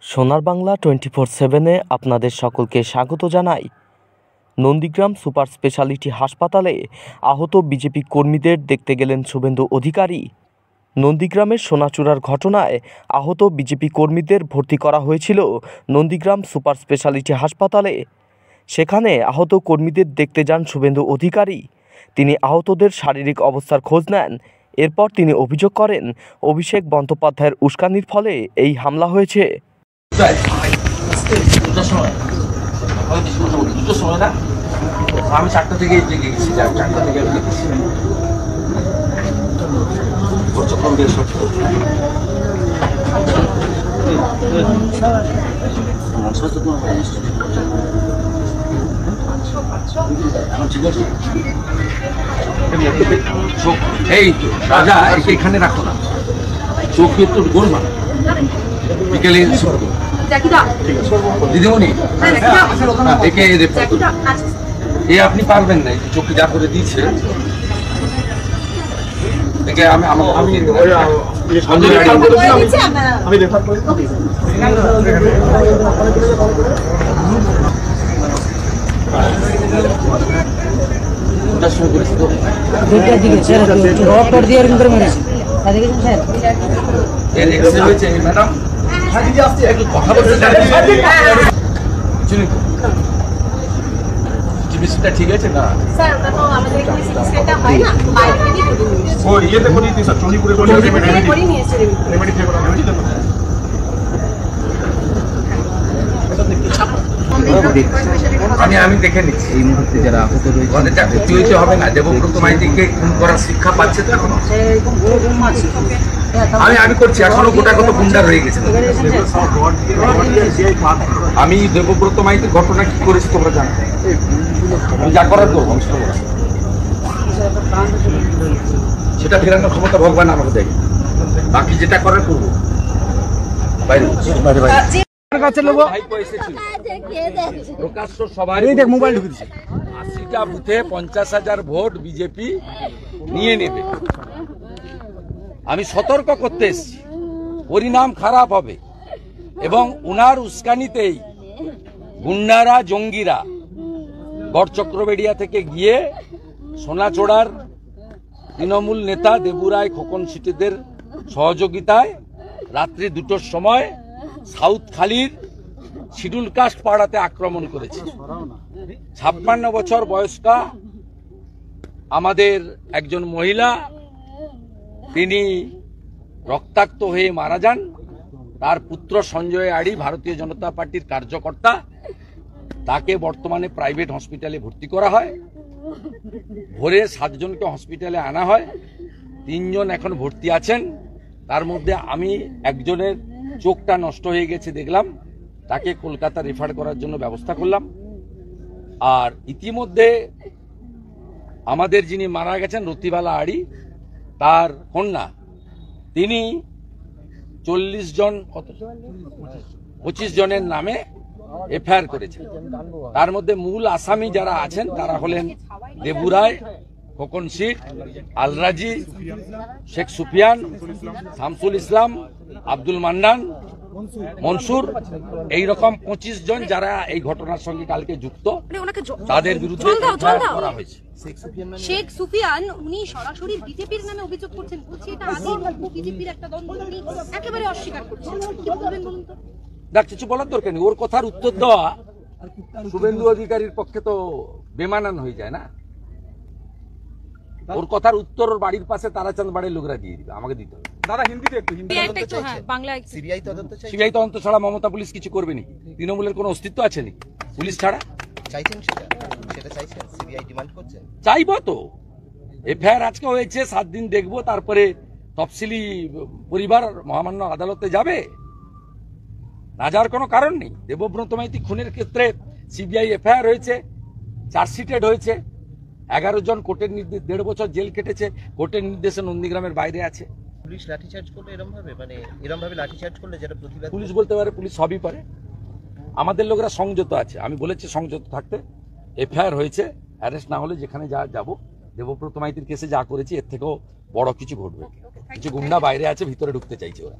সোনার বাংলা 24/7-এ আপনাদের সকলকে স্বাগত জানাই। নন্দীগ্রাম সুপার স্পেশালিটি হাসপাতালে আহত বিজেপি কর্মীদের দেখতে গেলেন শুভেন্দু অধিকারী। নন্দীগ্রামের সোনাচূড়ার ঘটনায় আহত বিজেপি কর্মীদের ভর্তি করা হয়েছিল নন্দীগ্রাম সুপার স্পেশালিটি হাসপাতালে। সেখানে আহত কর্মীদের দেখতে যান শুভেন্দু অধিকারী। তিনি আহতদের শারীরিক অবস্থার খোঁজ নেন। এরপর তিনি অভিযোগ করেন অভিষেক বন্দ্যোপাধ্যায়ের উস্কানির ফলে এই হামলা হয়েছে। আমি 4টা থেকে গেছি, 4টা থেকে আমি গেছি। এই রাজা এখানে রাখো না, চোখ একটু গোল মানো বিকেলে দিদিমণি একে এ আপনি পারবেন না, চোখে যা করে দিচ্ছে একে আমি ম্যাডাম কথা বলতে চিকিৎসাটা ঠিক আছে না স্যার? ওটা তো আমাদের চিকিৎসাটা হয় না, বাইরে থেকে ও ইয়েতে করি দিন স্যার, চন্ডিপুরে করি নিয়েছে রেমেডি থেকে করা হয়েছে। আমি দেখে নিচ্ছি এই মুহূর্তে যারা আহত রয়েছে ওদের ভর্তি হইতে হবে না। দেবব্রত মাইতিকে খুন করার শিক্ষা পাচ্ছে তো এখনো? আমি করছি, এখনো গোটা কত গুন্ডা রয়ে গেছে। আমি দেবব্রত মাইতির ঘটনা কি করেছি তোমরা জানো, আমি যা করার করবো, সেটা ফেরানোর ক্ষমতা ভগবান আমাকে দেয়। বাকি যেটা করার করবো। বাইরে প্রকাশ্য সভায় 80টা বুথে 50,000 ভোট বিজেপি নিয়ে নেবে। আমি সতর্ক করতে এসেছি, পরিণাম খারাপ হবে এবং উনার উস্কানিতেই গুন্ডারা, জঙ্গিরা গড়চক্রবেড়িয়া থেকে গিয়ে সোনাচোড়ার তৃণমূল নেতা দেবুরায় খোকন সিটিদের সহযোগিতায় রাত্রি 2টোর সময় সাউথখালীর শিডিউল কাস্ট পাড়াতে আক্রমণ করেছে। 56 বছর বয়স্কা আমাদের একজন মহিলা, তিনি রক্তাক্ত হয়ে মারা যান। তার পুত্র সঞ্জয় আড়ি ভারতীয় জনতা পার্টির কার্যকর্তা, তাকে বর্তমানে প্রাইভেট হসপিটালে ভর্তি করা হয়। ভোরে 7 জনকে হসপিটালে আনা হয়, 3 জন এখন ভর্তি আছেন। তার মধ্যে আমি একজনের চোখটা নষ্ট হয়ে গেছে দেখলাম, তাকে কলকাতা রেফার করার জন্য ব্যবস্থা করলাম। আর ইতিমধ্যে আমাদের যিনি মারা গেছেন রতিবালা আড়ি, তার কন্যা, তিনি 25 জনের নামে এফআইআর করেছেন। তার মধ্যে মূল আসামি যারা আছেন তারা হলেন দেবুরায়, খোকন সিট, আলরাজি, শেখ সুফিয়ান, শামসুল ইসলাম, আব্দুল মান্নান, মনসুর, এইরকম 25 জন যারা এই ঘটনার সঙ্গে কালকে যুক্ত, তাদের বিরুদ্ধে করা হয়েছে। শেখ সুফিয়ান উনি সরাসরি বিজেপির নামে অভিযোগ করছেন, বলছে এটা আদি বিজেপির একটা দ্বন্দ্ব, উনি একেবারে অস্বীকার করছেন। কি বলবেন বলুন তো? দেখ, কিছু বলার দরকার নেই। ওর কথার উত্তর দেওয়া শুভেন্দু অধিকারীর পক্ষে তো বেমানান হয়ে যায় না। ওর কথার উত্তর ওর বাড়ির পাশে তারাচাঁদ বাড়ির লোকরা দিয়ে দিবে, আমাকে দিতে হবে। দাদা হিন্দিতে একটু সিবিআই তদন্ত ছাড়া মমতা পুলিশ কিছু করবে নাকি? তৃণমূলের কোনো অস্তিত্ব আছে নাকি পুলিশ ছাড়া? চাইবো তো। এফআইআর আজকে হয়েছে, 7 দিন দেখবো, তারপরে তফসিলি পরিবার মহামান্য আদালতে যাবে। না যাওয়ার কোনো কারণ নেই। দেবব্রত মাইতি খুনের ক্ষেত্রে সিবিআই এফআইআর হয়েছে, চার্জশিটেড হয়েছে। 11 জন কোর্টের নির্দেশ, 1.5 বছর জেল কেটেছে, কোর্টের নির্দেশে নন্দীগ্রামের বাইরে আছে। পুলিশ লাঠিচার্জ করলে এরকম ভাবে লাঠিচার্জ করলে যেটা প্রতিবাদ, পুলিশ বলতে পারে, পুলিশ সবই পারে। আমাদের লোকরা সংযত আছে, আমি বলেছি সংযত থাকতে। এফআইআর হয়েছে, অ্যারেস্ট না হলে যেখানে যাবো, দেবব্রত মাইতির কেসে যা করেছি এর থেকেও বড় কিছু ঘটবে। কিছু গুন্ডা বাইরে আছে, ভিতরে ঢুকতে চাইছে ওরা।